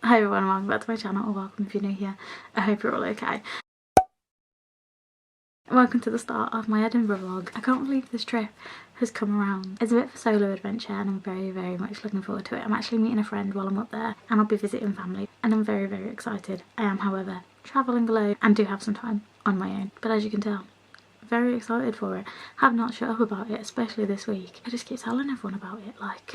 Hi everyone, welcome back to my channel, or welcome if you're new here. I hope you're all okay. Welcome to the start of my Edinburgh vlog. I can't believe this trip has come around. It's a bit of a solo adventure and I'm very much looking forward to it. I'm actually meeting a friend while I'm up there and I'll be visiting family and I'm very excited. I am, however, travelling alone and do have some time on my own. But as you can tell, very excited for it. Have not shut up about it, especially this week. I just keep telling everyone about it, like,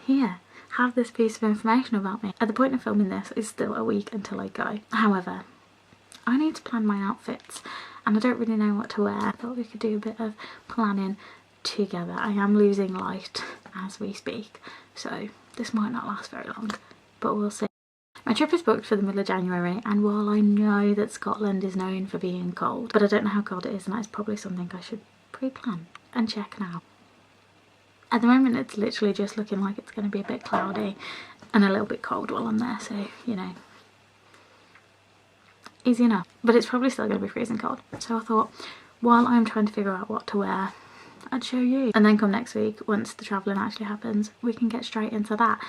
here, have this piece of information about me. At the point of filming this, it's still a week until I go. However, I need to plan my outfits and I don't really know what to wear. I thought we could do a bit of planning together. I am losing light as we speak, so this might not last very long, but we'll see. My trip is booked for the middle of January, and while I know that Scotland is known for being cold, but I don't know how cold it is, and that is probably something I should pre-plan and check now. At the moment it's literally just looking like it's going to be a bit cloudy and a little bit cold while I'm there, so you know, easy enough. But it's probably still going to be freezing cold, so I thought while I'm trying to figure out what to wear, I'd show you. And then come next week, once the travelling actually happens, we can get straight into that.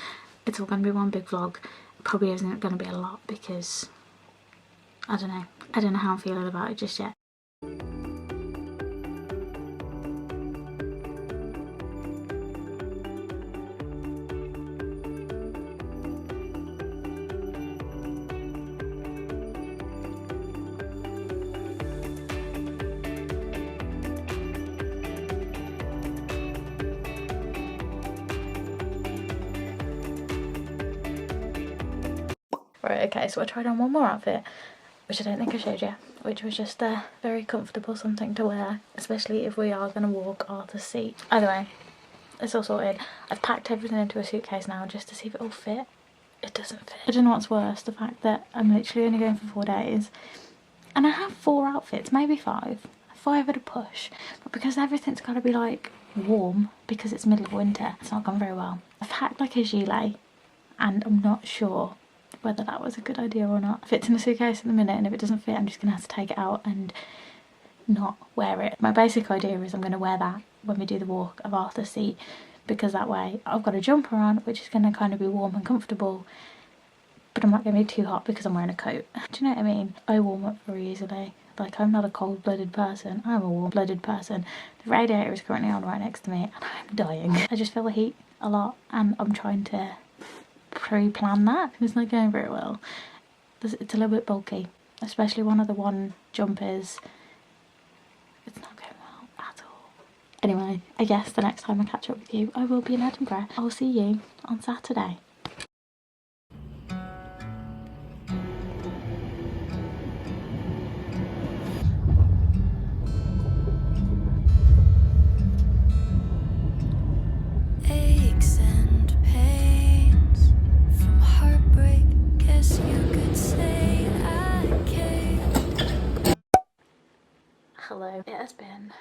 It's all going to be one big vlog. It probably isn't going to be a lot because I don't know how I'm feeling about it just yet. Right, okay, so I tried on one more outfit, which I don't think I showed you, which was just a very comfortable something to wear, especially if we are going to walk Arthur's Seat. Either way, it's all sorted. I've packed everything into a suitcase now just to see if it all fit. It doesn't fit. I don't know what's worse, the fact that I'm literally only going for 4 days and I have 4 outfits, maybe 5 at a push, but because everything's got to be like warm because it's middle of winter, it's not gone very well. I've packed like a gilet and I'm not sure whether that was a good idea or not. It fits in a suitcase at the minute, and if it doesn't fit I'm just gonna have to take it out and not wear it. My basic idea is I'm gonna wear that when we do the walk of Arthur's Seat, because that way I've got a jumper on which is gonna kind of be warm and comfortable, but I'm not gonna be too hot because I'm wearing a coat. Do you know what I mean? I warm up very easily. Like, I'm not a cold-blooded person, I'm a warm-blooded person. The radiator is currently on right next to me and I'm dying. I just feel the heat a lot and I'm trying to pre-plan that. It's not going very well. It's a little bit bulky, especially one of the one jumpers. It's not going well at all. Anyway, I guess the next time I catch up with you I will be in Edinburgh. I'll see you on Saturday. Aches and pains from heartbreak, guess you could say I came. Hello. It has been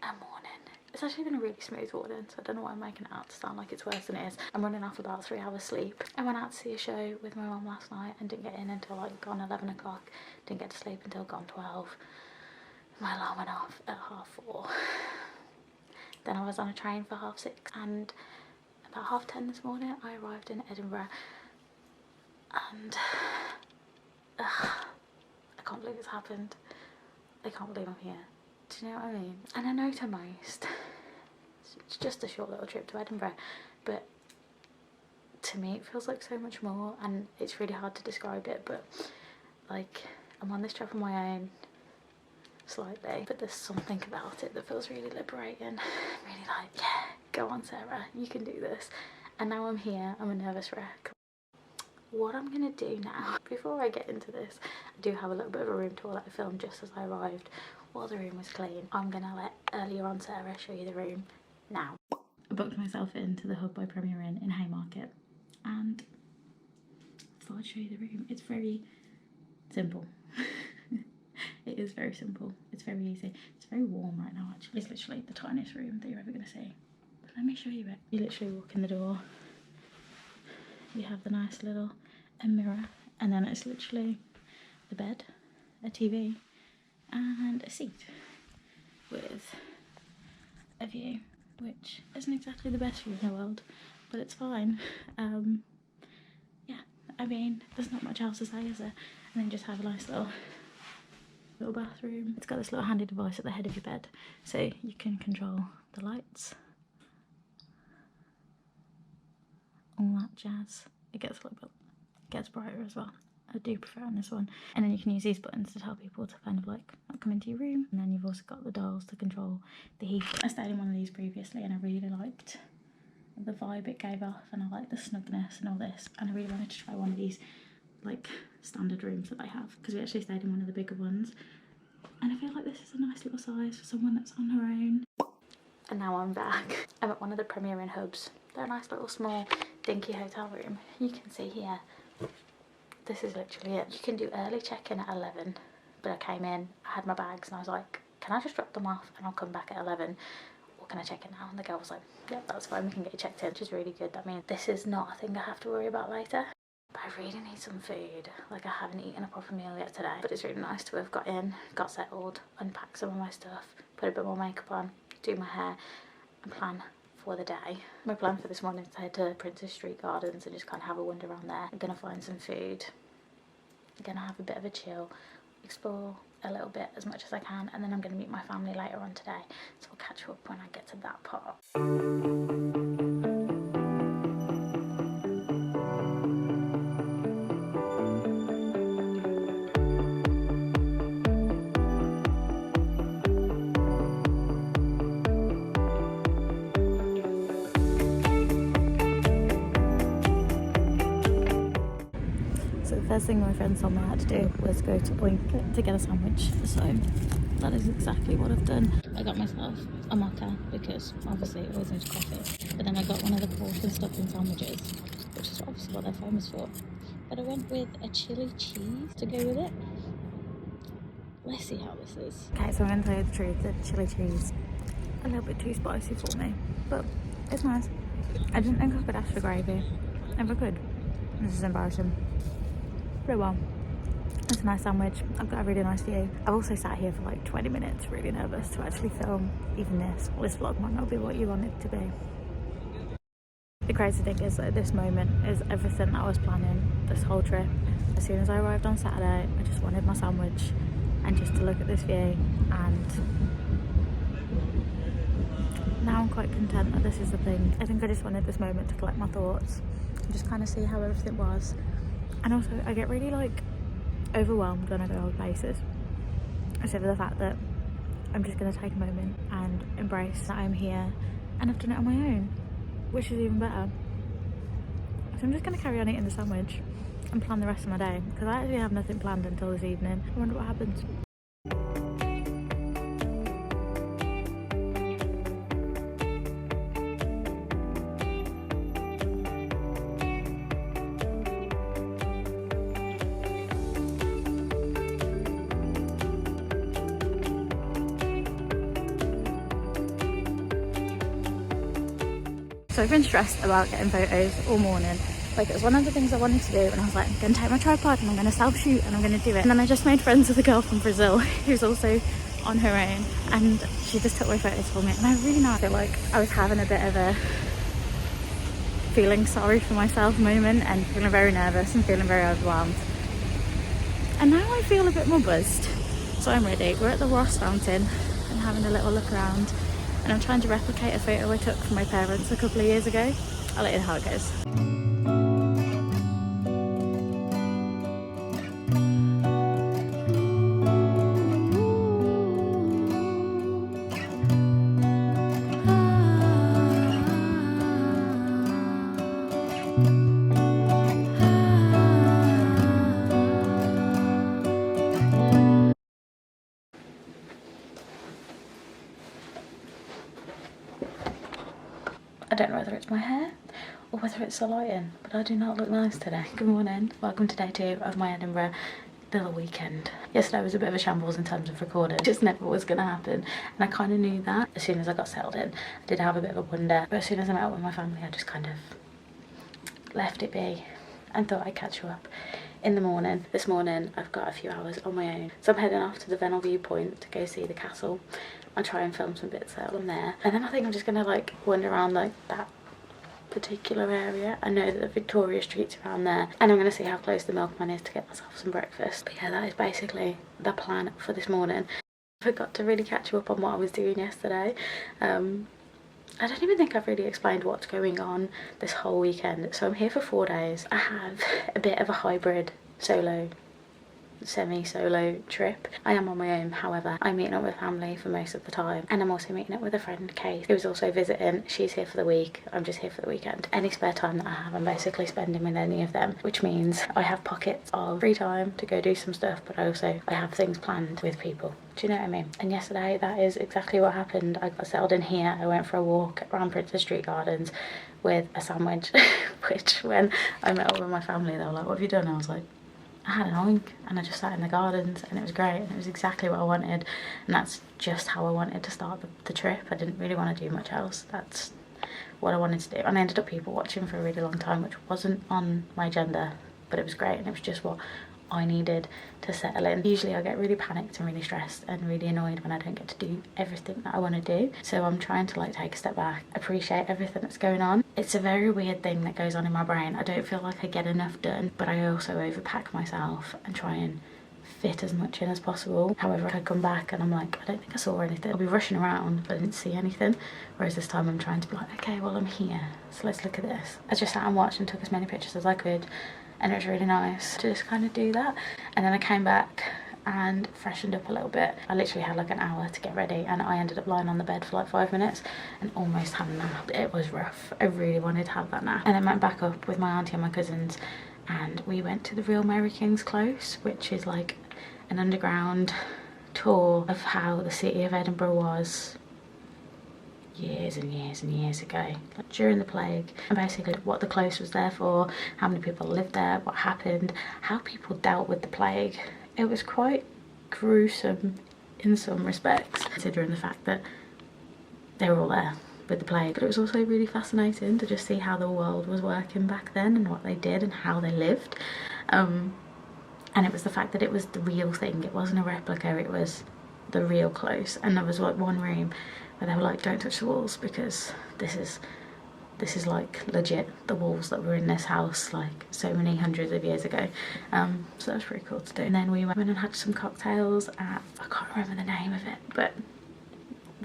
a morning. It's actually been a really smooth morning, so I don't know why I'm making it out to sound like it's worse than it is. I'm running off about 3 hours sleep. I went out to see a show with my mum last night and didn't get in until like gone 11 o'clock. Didn't get to sleep until gone 12. My alarm went off at 4:30. Then I was on a train for 6:30, and about 10:30 this morning I arrived in Edinburgh, and I can't believe it's happened. I can't believe I'm here. Do you know what I mean? And I know to most it's just a short little trip to Edinburgh, but to me it feels like so much more, and it's really hard to describe it, but like, I'm on this trip on my own slightly, but there's something about it that feels really liberating. I'm really like, yeah, go on Sarah, you can do this. And now I'm here, I'm a nervous wreck. What I'm gonna do now, before I get into this, I do have a little bit of a room tour that I filmed just as I arrived while the room was clean. I'm gonna let earlier on Sarah show you the room now. I booked myself into the Hub by Premier Inn in Haymarket and I thought I'd show you the room. It's very simple. It is very simple. It's very easy. It's very warm right now actually. It's literally the tiniest room that you're ever gonna see. But let me show you it. You literally walk in the door. You have the nice little mirror, and then it's literally the bed, a TV and a seat with a view, which isn't exactly the best view in the world, but it's fine. Yeah, I mean, there's not much else to say, is there? And then just have a nice little bathroom. It's got this little handy device at the head of your bed, so you can control the lights, all that jazz. It gets a little bit, gets brighter as well. I do prefer on this one. And then you can use these buttons to tell people to kind of like not come into your room. And then you've also got the dials to control the heat. I stayed in one of these previously and I really liked the vibe it gave off, and I like the snugness and all this, and I really wanted to try one of these like standard rooms that they have, because we actually stayed in one of the bigger ones, and I feel like this is a nice little size for someone that's on her own. And now I'm back. I'm at one of the Premier Inn hubs. They're a nice little small dinky hotel room. You can see here, this is literally it. You can do early check-in at 11, but I came in, I had my bags, and I was like, can I just drop them off and I'll come back at 11? Can I check in now? And the girl was like, yeah, that's fine, we can get you checked in, which is really good. That means this is not a thing I have to worry about later. But I really need some food. Like, I haven't eaten a proper meal yet today, but it's really nice to have got in, got settled, unpacked some of my stuff, put a bit more makeup on, do my hair, and plan for the day. My plan for this morning is to head to Princess Street Gardens and just kind of have a wander around there. I'm gonna find some food, I'm gonna have a bit of a chill, explore a little bit as much as I can, and then I'm going to meet my family later on today, so we'll catch up when I get to that part. So the first thing my friend told me I had to do was go to Oink to get a sandwich, so that is exactly what I've done. I got myself a mocha because obviously it always needs coffee, but then I got one of the pork and stuffing sandwiches, which is obviously what they're famous for, but I went with a chili cheese to go with it. Let's see how this is. Okay, so I'm going to tell you the truth, the chili cheese a little bit too spicy for me, but it's nice. I didn't think I could ask for gravy, never could. This is embarrassing. Pretty well. It's a nice sandwich. I've got a really nice view. I've also sat here for like 20 minutes, really nervous to actually film even this. Well, this vlog might not be what you want it to be. The crazy thing is that this moment is everything that I was planning this whole trip. As soon as I arrived on Saturday, I just wanted my sandwich and just to look at this view, and now I'm quite content that this is the thing. I think I just wanted this moment to collect my thoughts and just kind of see how everything was. And also, I get really like overwhelmed when I go on places, except for the fact that I'm just going to take a moment and embrace that I'm here and I've done it on my own, which is even better. So I'm just going to carry on eating the sandwich and plan the rest of my day, because I actually have nothing planned until this evening. I wonder what happens. So I've been stressed about getting photos all morning. Like, it was one of the things I wanted to do, and I was like, I'm going to take my tripod and I'm going to self-shoot and I'm going to do it. And then I just made friends with a girl from Brazil who's also on her own, and she just took my photos for me. And I really now feel like I was having a bit of a feeling sorry for myself moment and feeling very nervous and feeling very overwhelmed. And now I feel a bit more buzzed. So I'm ready. We're at the Ross Fountain and having a little look around. And I'm trying to replicate a photo I took for my parents a couple of years ago. I'll let you know how it goes. I don't know whether it's my hair or whether it's the lighting, but I do not look nice today. Good morning. Welcome to day 2 of my Edinburgh little weekend. Yesterday was a bit of a shambles in terms of recording. It just never was going to happen, and I kind of knew that as soon as I got settled in. I did have a bit of a wonder, but as soon as I met up with my family, I just kind of left it be and thought I'd catch you up in the morning. This morning I've got a few hours on my own, so I'm heading off to the Venel viewpoint to go see the castle. I'll try and film some bits out on there, and then I think I'm just gonna like wander around like that particular area. I know that the Victoria Street's around there, and I'm going to see how close the milkman is to get myself some breakfast. But yeah, that is basically the plan for this morning. I forgot to really catch up on what I was doing yesterday. I don't even think I've really explained what's going on this whole weekend. So I'm here for 4 days. I have a bit of a hybrid semi-solo trip. I am on my own, however I'm meeting up with family for most of the time, and I'm also meeting up with a friend, Kate, who's also visiting. She's here for the week, I'm just here for the weekend. Any spare time that I have, I'm basically spending with any of them, which means I have pockets of free time to go do some stuff, but I have things planned with people. Do you know what I mean? And yesterday, that is exactly what happened. I got settled in here, I went for a walk around Princess Street Gardens with a sandwich, which when I met up with my family, they were like, what have you done? I was like, I had an oink, and I just sat in the gardens, and it was great, and it was exactly what I wanted, and that's just how I wanted to start the trip. I didn't really want to do much else. That's what I wanted to do, and I ended up people watching for a really long time, which wasn't on my agenda, but it was great, and it was just what I needed to settle in. Usually I get really panicked and really stressed and really annoyed when I don't get to do everything that I want to do, so I'm trying to like take a step back, appreciate everything that's going on. It's a very weird thing that goes on in my brain. I don't feel like I get enough done, but I also overpack myself and try and fit as much in as possible. However, I come back and I'm like, I don't think I saw anything. I'll be rushing around but I didn't see anything, whereas this time I'm trying to be like, okay, well I'm here, so let's look at this. I just sat and watched and took as many pictures as I could, and it was really nice to just kind of do that. And then I came back and freshened up a little bit. I literally had like an hour to get ready, and I ended up lying on the bed for like 5 minutes and almost had a nap. It was rough. I really wanted to have that nap. And then went back up with my auntie and my cousins, and we went to the Real Mary King's Close, which is like an underground tour of how the city of Edinburgh was years and years and years ago, like during the plague, and basically what the close was there for, how many people lived there, what happened, how people dealt with the plague. It was quite gruesome in some respects, considering the fact that they were all there with the plague, but it was also really fascinating to just see how the world was working back then and what they did and how they lived. And it was the fact that it was the real thing, it wasn't a replica, it was the real close. And there was like one room where they were like, don't touch the walls because this is like legit the walls that were in this house like so many hundreds of years ago. So that was pretty cool to do. And then we went and had some cocktails at, I can't remember the name of it, but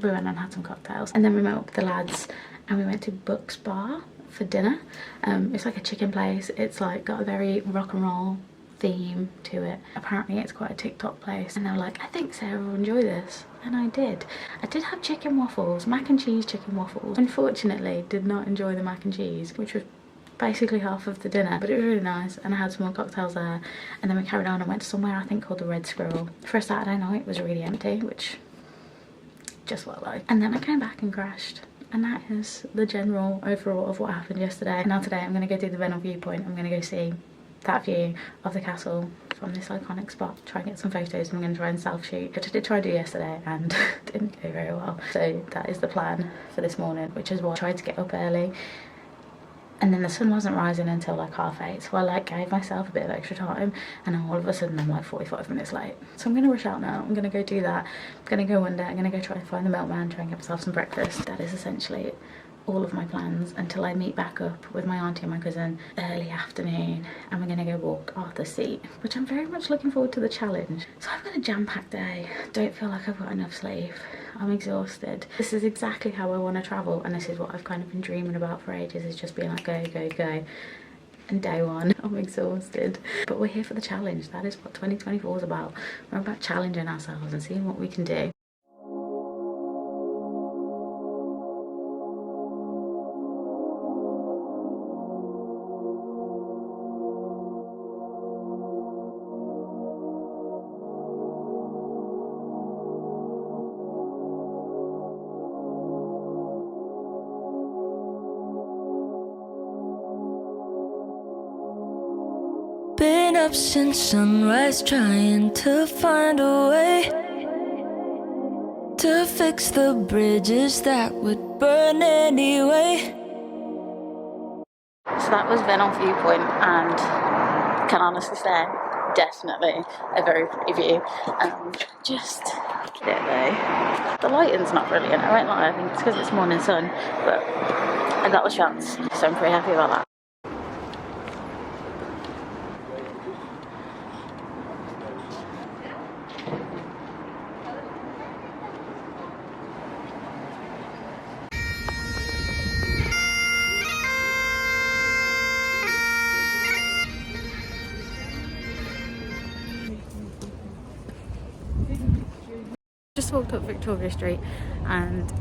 we went and had some cocktails, and then we met up with the lads and we went to Buck's Bar for dinner. It's like a chicken place. It's like got a very rock and roll theme to it. Apparently it's quite a TikTok place, and they were like, I think Sarah will enjoy this, and I did. I did have chicken waffles, mac and cheese chicken waffles. Unfortunately did not enjoy the mac and cheese, which was basically half of the dinner, but it was really nice, and I had some more cocktails there. And then we carried on and went to somewhere I think called the Red Squirrel. For a Saturday night it was really empty, which just what I like. And then I came back and crashed. And that is the general overall of what happened yesterday. And now today I'm going to go do the Venel viewpoint. I'm going to go see that view of the castle from this iconic spot, try and get some photos, and I'm going to try and self-shoot, which I did try to do yesterday and didn't go very well. So that is the plan for this morning, which is why I tried to get up early. And then the sun wasn't rising until like 8:30, so I like gave myself a bit of extra time, and all of a sudden I'm like 45 minutes late. So I'm going to rush out now. I'm going to go do that. I'm going to go under, I'm going to go try and find the milkman, try and get myself some breakfast. That is essentially all of my plans until I meet back up with my auntie and my cousin early afternoon, and we're going to go walk Arthur's Seat, which I'm very much looking forward to the challenge. So I've got a jam-packed day. Don't feel like I've got enough sleep. I'm exhausted. This is exactly how I want to travel, and this is what I've kind of been dreaming about for ages, is just being like go, go, go. And day one, I'm exhausted. But we're here for the challenge. That is what 2024 is about. We're about challenging ourselves and seeing what we can do. Been up since sunrise, trying to find a way to fix the bridges that would burn anyway. So that was Venel viewpoint, and can honestly say definitely a very pretty view. Just Look at it though. The lighting's not brilliant, I won't lie. I think it's because it's morning sun, but I got the shots, so I'm pretty happy about that. Just walked up Victoria Street and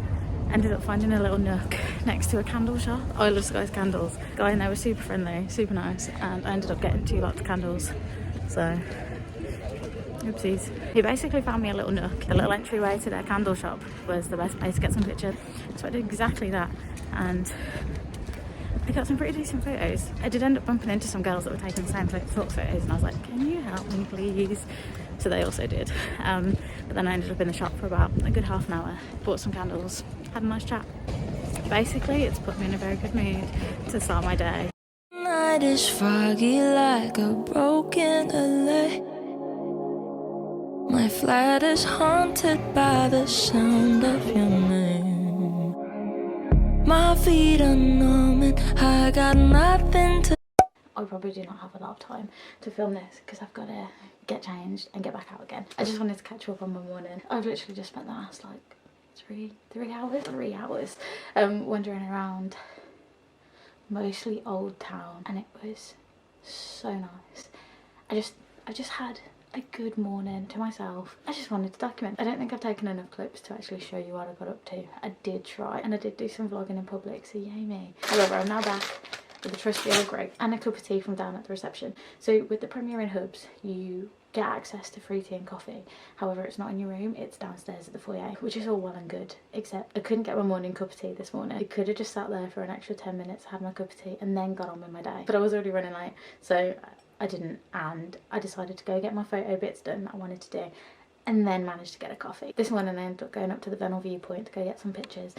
ended up finding a little nook next to a candle shop. I love Sky's candles. The guy in there was super friendly, super nice, and I ended up getting 2 lots of candles. So, oopsies. He basically found me a little nook. A little entryway to their candle shop was the best place to get some pictures. So I did exactly that, and I got some pretty decent photos. I did end up bumping into some girls that were taking the same photos, and I was like, can you help me please? So they also did. But then I ended up in the shop for about a good half an hour, bought some candles, had a nice chat. Basically, it's put me in a very good mood to start my day. Night is foggy like a broken LA. My flat is haunted by the sound of your name. My feet are numb and I got nothing to. I probably do not have a lot of time to film this because I've got to get changed and get back out again. I just wanted to catch up on my morning. I've literally just spent the last like three hours wandering around mostly Old Town, and it was so nice. I just had a good morning to myself. I just wanted to document. I don't think I've taken enough clips to actually show you what I got up to. I did try, and I did do some vlogging in public, so yay me. However, I'm now back with a trusty Earl Grey and a cup of tea from down at the reception. So with the Premier Inn hubs, you get access to free tea and coffee. However, it's not in your room, it's downstairs at the foyer, which is all well and good, except I couldn't get my morning cup of tea this morning. I could have just sat there for an extra 10 minutes, had my cup of tea, and then got on with my day. But I was already running late, so I didn't, and I decided to go get my photo bits done that I wanted to do, and then managed to get a coffee. This morning I ended up going up to the Vennel viewpoint to go get some pictures.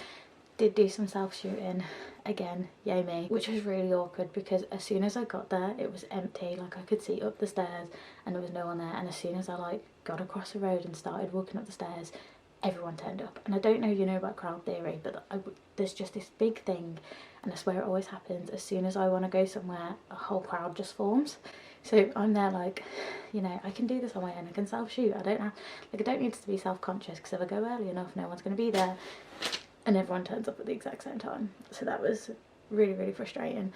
Did do some self-shooting again, yay me, which was really awkward because as soon as I got there it was empty. Like I could see up the stairs and there was no one there, and as soon as I like got across the road and started walking up the stairs, everyone turned up. And I don't know if you know about crowd theory, but there's just this big thing, and I swear it always happens, as soon as I want to go somewhere a whole crowd just forms. So I'm there like, you know, I can do this on my own, I can self-shoot, I don't need to be self-conscious because if I go early enough no one's going to be there, and everyone turns up at the exact same time. So that was really, really frustrating.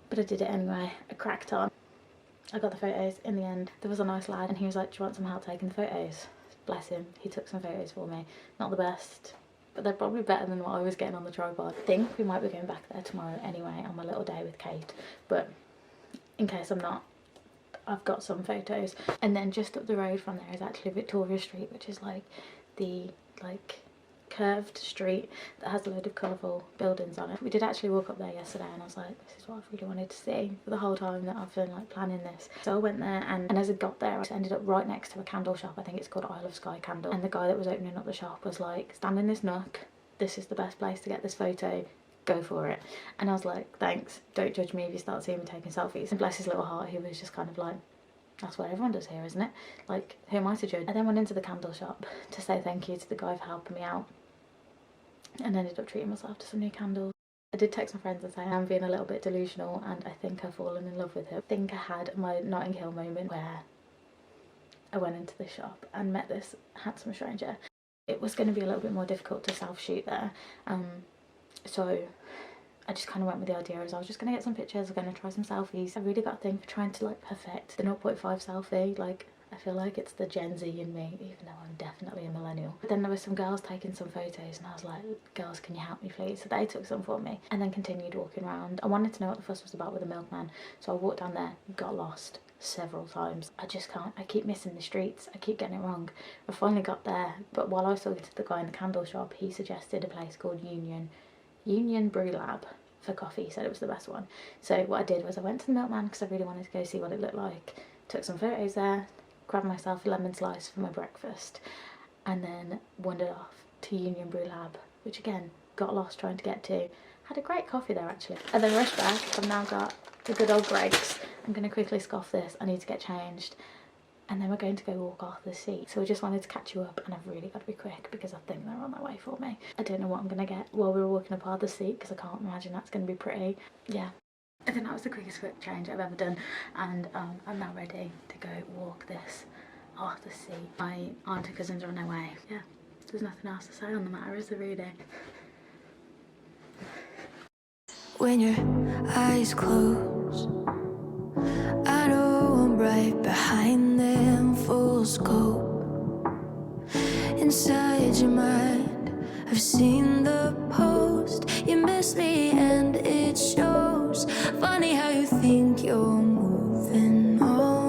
But I did it anyway. I cracked on. I got the photos in the end. There was a nice lad and he was like, do you want some help taking the photos? Bless him. He took some photos for me. Not the best, but they're probably better than what I was getting on the tripod. I think we might be going back there tomorrow anyway on my little day with Kate. But in case I'm not, I've got some photos. And then just up the road from there is actually Victoria Street, which is like the curved street that has a load of colourful buildings on it. We did actually walk up there yesterday and I was like, this is what I've really wanted to see for the whole time that I've been like planning this. So I went there, and as I got there I ended up right next to a candle shop. I think it's called Isle of Skye Candle, and the guy that was opening up the shop was like, stand in this nook, this is the best place to get this photo, go for it. And I was like, thanks, don't judge me if you start seeing me taking selfies. And bless his little heart, he was just kind of like, that's what everyone does here, isn't it? Like, who am I to judge? I then went into the candle shop to say thank you to the guy for helping me out, and ended up treating myself to some new candles. I did text my friends and say I'm being a little bit delusional and I think I've fallen in love with him. I think I had my Notting Hill moment where I went into the shop and met this handsome stranger. It was going to be a little bit more difficult to self-shoot there, so I just kind of went with the idea as I was just going to get some pictures, I'm going to try some selfies. I really got a thing for trying to like perfect the 0.5 selfie. Like, I feel like it's the Gen Z in me, even though I'm definitely a millennial. But then there were some girls taking some photos and I was like, girls, can you help me please? So they took some for me and then continued walking around. I wanted to know what the fuss was about with the milkman, so I walked down there, got lost several times. I just can't, I keep missing the streets, I keep getting it wrong. I finally got there, but while I was talking to the guy in the candle shop, he suggested a place called Union Brew Lab for coffee. He said it was the best one. So what I did was I went to the milkman because I really wanted to go see what it looked like, took some photos there, grabbed myself a lemon slice for my breakfast, and then wandered off to Union Brew Lab, which again, got lost trying to get to. Had a great coffee there actually. And then rushed back. I've now got the good old Greggs. I'm going to quickly scoff this. I need to get changed and then we're going to go walk Arthur's Seat. So we just wanted to catch you up, and I've really got to be quick because I think they're on their way for me. I don't know what I'm going to get while we were walking up Arthur's Seat because I can't imagine that's going to be pretty. Yeah, I think that was the quickest quick change I've ever done, and I'm now ready to go walk this Arthur's Seat. My aunt and cousins are on their way. Yeah, there's nothing else to say on the matter, is there really? When your eyes close, I know I'm right behind them, full scope. Inside your mind, I've seen the post. You miss me and it shows. Funny how you think you're moving on.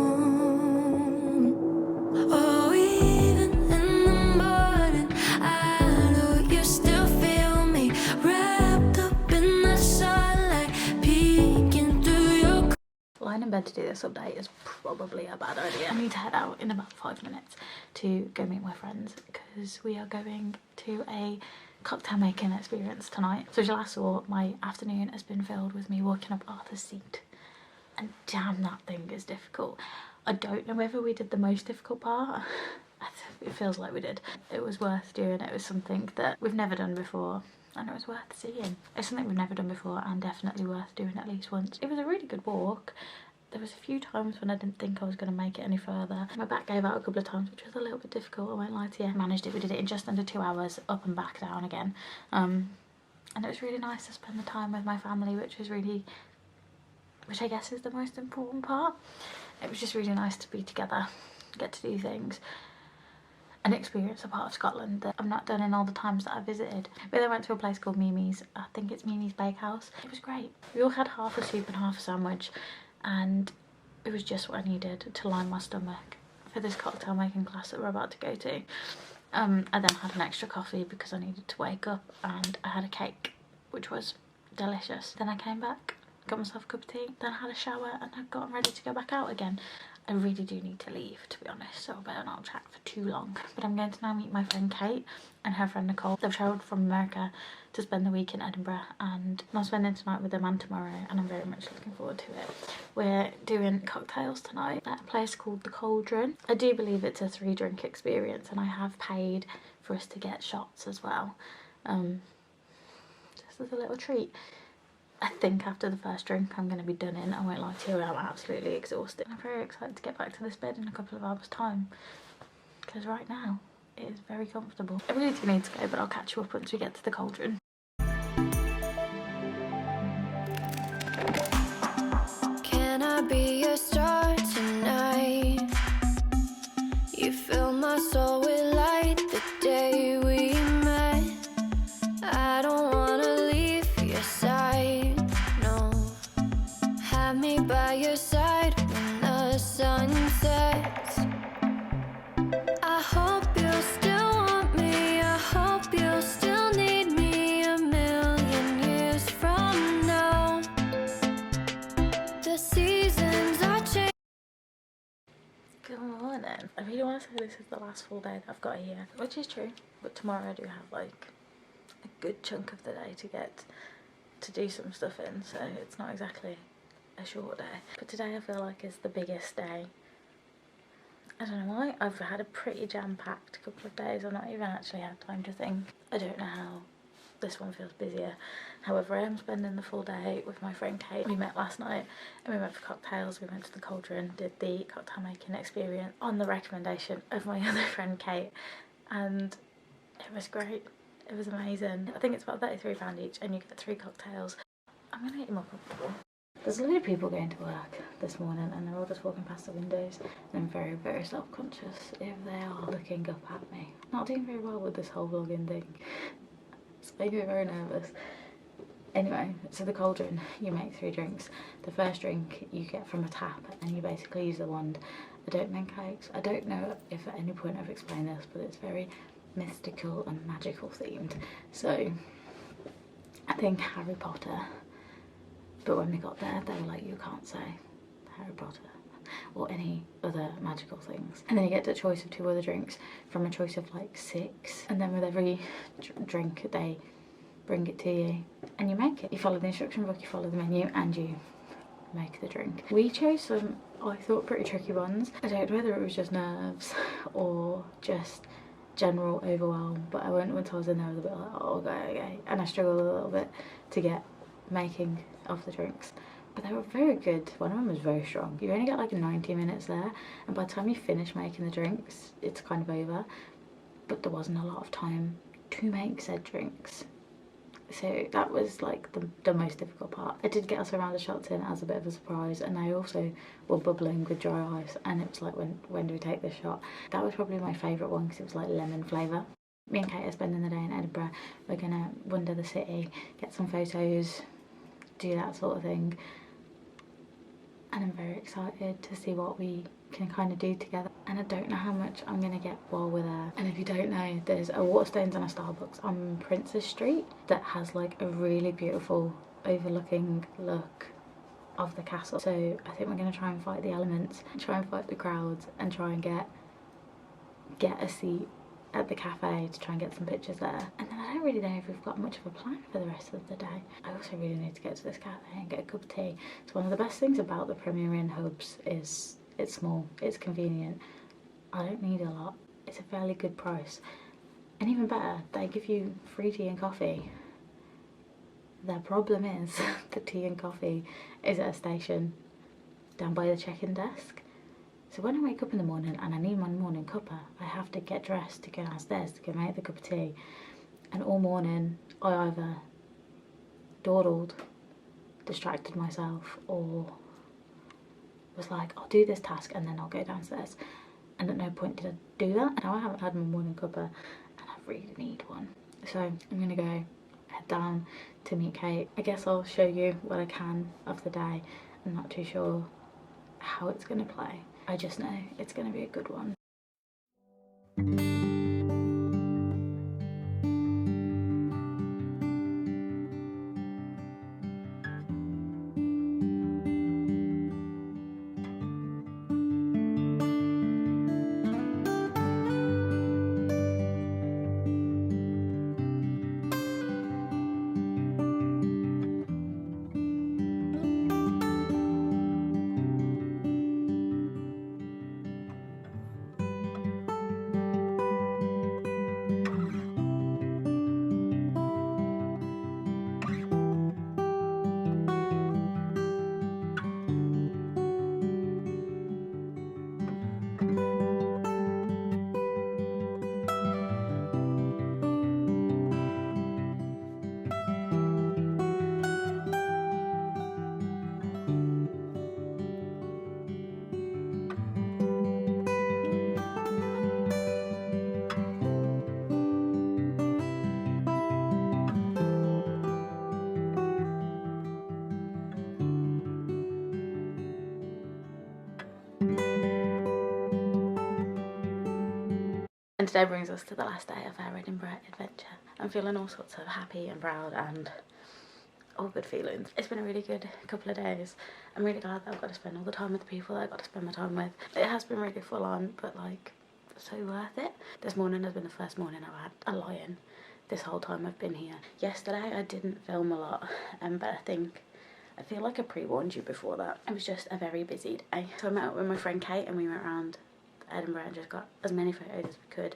Oh, even in the morning, I know you still feel me, wrapped up in the sunlight, peeking through your. Lying in bed to do this update is probably a bad idea. I need to head out in about 5 minutes to go meet my friends because we are going to a cocktail making experience tonight. So as you last saw, my afternoon has been filled with me walking up Arthur's Seat, and damn, that thing is difficult. I don't know whether we did the most difficult part. It feels like we did. It was worth doing. It was something that we've never done before, and it was worth seeing. It's something we've never done before and definitely worth doing at least once. It was a really good walk. There was a few times when I didn't think I was going to make it any further. My back gave out a couple of times, which was a little bit difficult, I won't lie to you. Managed it. We did it in just under 2 hours, up and back down again. And it was really nice to spend the time with my family, which I guess is the most important part. It was just really nice to be together, get to do things and experience a part of Scotland that I've not done in all the times that I visited. We then went to a place called Mimi's. I think it's Mimi's Bakehouse. It was great. We all had half a soup and half a sandwich, and it was just what I needed to line my stomach for this cocktail making class that we're about to go to. I then had an extra coffee because I needed to wake up, and I had a cake, which was delicious. Then I came back, got myself a cup of tea, then I had a shower, and I got ready to go back out again. I really do need to leave, to be honest, so I better not chat for too long. But I'm going to now meet my friend Kate and her friend Nicole. They've travelled from America to spend the week in Edinburgh, and I'm spending tonight with them and tomorrow, and I'm very much looking forward to it. We're doing cocktails tonight at a place called The Cauldron. I do believe it's a 3-drink experience, and I have paid for us to get shots as well, just as a little treat. I think after the first drink I'm going to be done in. I won't lie to you, I'm absolutely exhausted. I'm very excited to get back to this bed in a couple of hours time, because right now it is very comfortable. I really do need to go, but I'll catch you up once we get to The Cauldron. Can I be your star tonight? You fill my soul with light the day we met. I don't wanna leave your side, no. Have me by your side when the sun sets. I hope you'll still want me. I hope you'll still need me 1,000,000 years from now. The seasons are changing. Good morning. I really want to say this is the last full day that I've got here, which is true, but tomorrow I do have like a good chunk of the day to get to do some stuff in, so it's not exactly a short day. But today I feel like it's the biggest day. I don't know why. I've had a pretty jam-packed couple of days. I've not even actually had time to think. I don't know how this one feels busier. However, I am spending the full day with my friend Kate. We met last night and we went for cocktails. We went to the Cauldron, did the cocktail making experience on the recommendation of my other friend Kate, and it was great. It was amazing. I think it's about £33 each and you get 3 cocktails. I'm gonna get you more comfortable. There's a load of people going to work this morning and they're all just walking past the windows, and I'm very, very self-conscious if they are looking up at me. Not doing very well with this whole vlogging thing. It's making me very nervous. Anyway, so the Cauldron, you make 3 drinks. The first drink you get from a tap and you basically use the wand. I don't make cakes. I don't know if at any point I've explained this, but it's very mystical and magical themed. So I think Harry Potter, but when we got there they were like, you can't say Harry Potter or any other magical things. And then you get the choice of 2 other drinks from a choice of like 6, and then with every drink they bring it to you and you make it. You follow the instruction book, you follow the menu, and you make the drink. We chose some, I thought, pretty tricky ones. I don't know whether it was just nerves or just general overwhelm, but I went once I was in there, I was a bit like, oh, okay, and I struggled a little bit to get making of the drinks. But they were very good. One of them was very strong. You only get like 90 minutes there, and by the time you finish making the drinks, it's kind of over. But there wasn't a lot of time to make said drinks. So that was like the most difficult part. I did get us a round of shots in as a bit of a surprise, and they also were bubbling with dry ice, and it was like, when do we take this shot? That was probably my favourite one because it was like lemon flavour. Me and Kate are spending the day in Edinburgh. We're gonna wander the city, get some photos, do that sort of thing. And I'm very excited to see what we can kind of do together. And I don't know how much I'm gonna get while we're there. And if you don't know, there's a Waterstones and a Starbucks on Princess Street that has like a really beautiful overlooking look of the castle. So I think we're gonna try and fight the elements, try and fight the crowds, and try and get a seat at the cafe to try and get some pictures there. And then I don't really know if we've got much of a plan for the rest of the day. I also really need to get to this cafe and get a cup of tea. So one of the best things about the Premier Inn hubs is it's small, it's convenient. I don't need a lot. It's a fairly good price. And even better, they give you free tea and coffee. Their problem is the tea and coffee is at a station down by the check-in desk. So when I wake up in the morning and I need my morning cuppa, I have to get dressed to go downstairs to go make the cup of tea. And all morning I either dawdled, distracted myself, or was like, I'll do this task and then I'll go downstairs. And at no point did I do that. Now I haven't had my morning cuppa and I really need one. So I'm gonna go head down to meet Kate. I guess I'll show you what I can of the day. I'm not too sure how it's gonna play. I just know it's gonna be a good one. And today brings us to the last day of our Edinburgh adventure. I'm feeling all sorts of happy and proud and all good feelings. It's been a really good couple of days. I'm really glad that I've got to spend all the time with the people that I've got to spend my time with. It has been really full on, but like, so worth it. This morning has been the first morning I've had a lion this whole time I've been here. Yesterday I didn't film a lot, but I feel like I pre-warned you before that. It was just a very busy day. So I met up with my friend Kate and we went around Edinburgh and just got as many photos as we could.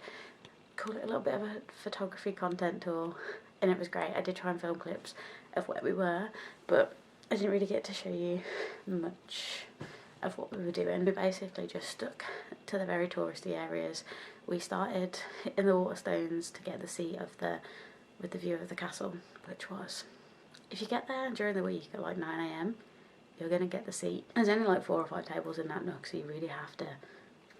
Call it a little bit of a photography content tour, and it was great. I did try and film clips of where we were, but I didn't really get to show you much of what we were doing. We basically just stuck to the very touristy areas. We started in the Waterstones to get the seat with the view of the castle, which was, if you get there during the week at like 9 AM, you're gonna get the seat. There's only like 4 or 5 tables in that nook, so you really have to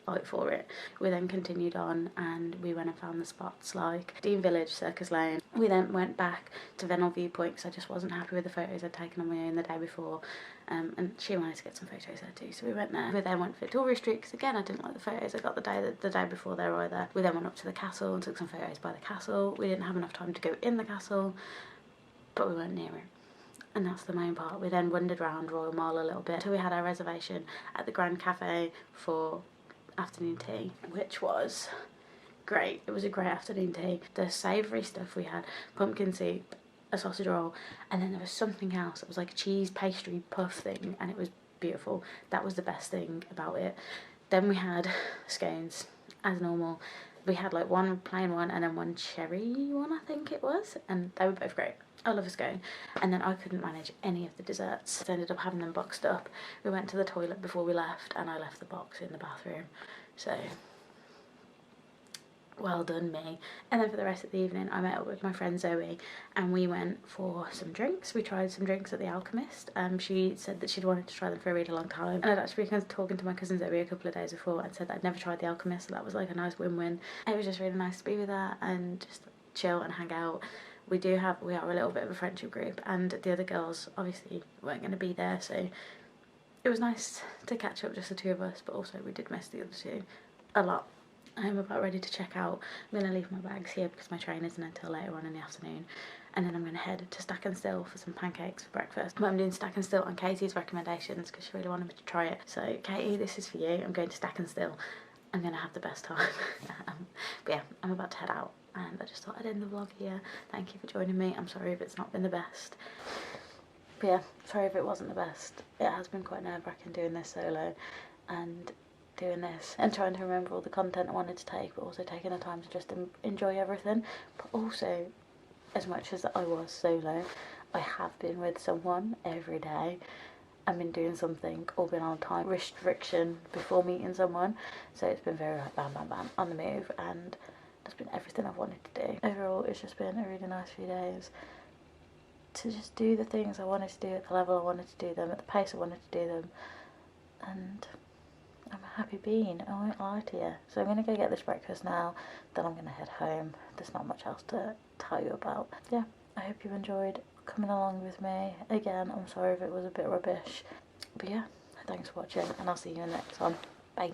fight for it. We then continued on and we went and found the spots like Dean Village, Circus Lane. We then went back to Vennel Viewpoint because I just wasn't happy with the photos I'd taken on my own the day before, and she wanted to get some photos there too, so we went there. We then went to Victoria Street because again I didn't like the photos I got the day before there either. We then went up to the castle and took some photos by the castle. We didn't have enough time to go in the castle, but we weren't near it. And that's the main part. We then wandered around Royal Mall a little bit until we had our reservation at the Grand Cafe for afternoon tea, which was great. It was a great afternoon tea. The savoury stuff we had, pumpkin soup, a sausage roll, and then there was something else. It was like a cheese pastry puff thing, and it was beautiful. That was the best thing about it. Then we had scones as normal. We had like one plain one and then one cherry one, I think it was, and they were both great. I love a scone. And then I couldn't manage any of the desserts, so I ended up having them boxed up. We went to the toilet before we left, and I left the box in the bathroom, so well done me. And then for the rest of the evening I met up with my friend Zoe and we went for some drinks. We tried some drinks at the Alchemist. She said that she'd wanted to try them for a really long time, and I'd actually been talking to my cousin Zoe a couple of days before and said that I'd never tried the Alchemist, so that was like a nice win-win. It was just really nice to be with her and just chill and hang out. We are a little bit of a friendship group, and the other girls obviously weren't going to be there, so it was nice to catch up, just the two of us, but also we did miss the other two a lot. I'm about ready to check out. I'm going to leave my bags here because my train isn't until later on in the afternoon, and then I'm going to head to Stack and Still for some pancakes for breakfast. But I'm doing Stack and Still on Katie's recommendations because she really wanted me to try it. So Katie, this is for you. I'm going to Stack and Still. I'm going to have the best time. But yeah, I'm about to head out, and I just thought I'd end the vlog here. Thank you for joining me. I'm sorry if it's not been the best. But yeah, sorry if it wasn't the best. It has been quite nerve-wracking doing this solo and doing this and trying to remember all the content I wanted to take, but also taking the time to just enjoy everything. But also, as much as I was solo, I have been with someone every day. I've been doing something or been on a time restriction before meeting someone, so it's been very like bam bam bam on the move, and that's been everything I've wanted to do. Overall, it's just been a really nice few days to just do the things I wanted to do at the level I wanted to do them, at the pace I wanted to do them, and I'm a happy bean, I won't lie to you. So I'm going to go get this breakfast now, then I'm going to head home. There's not much else to tell you about. Yeah, I hope you enjoyed coming along with me. Again, I'm sorry if it was a bit rubbish. But yeah, thanks for watching, and I'll see you in the next one. Bye.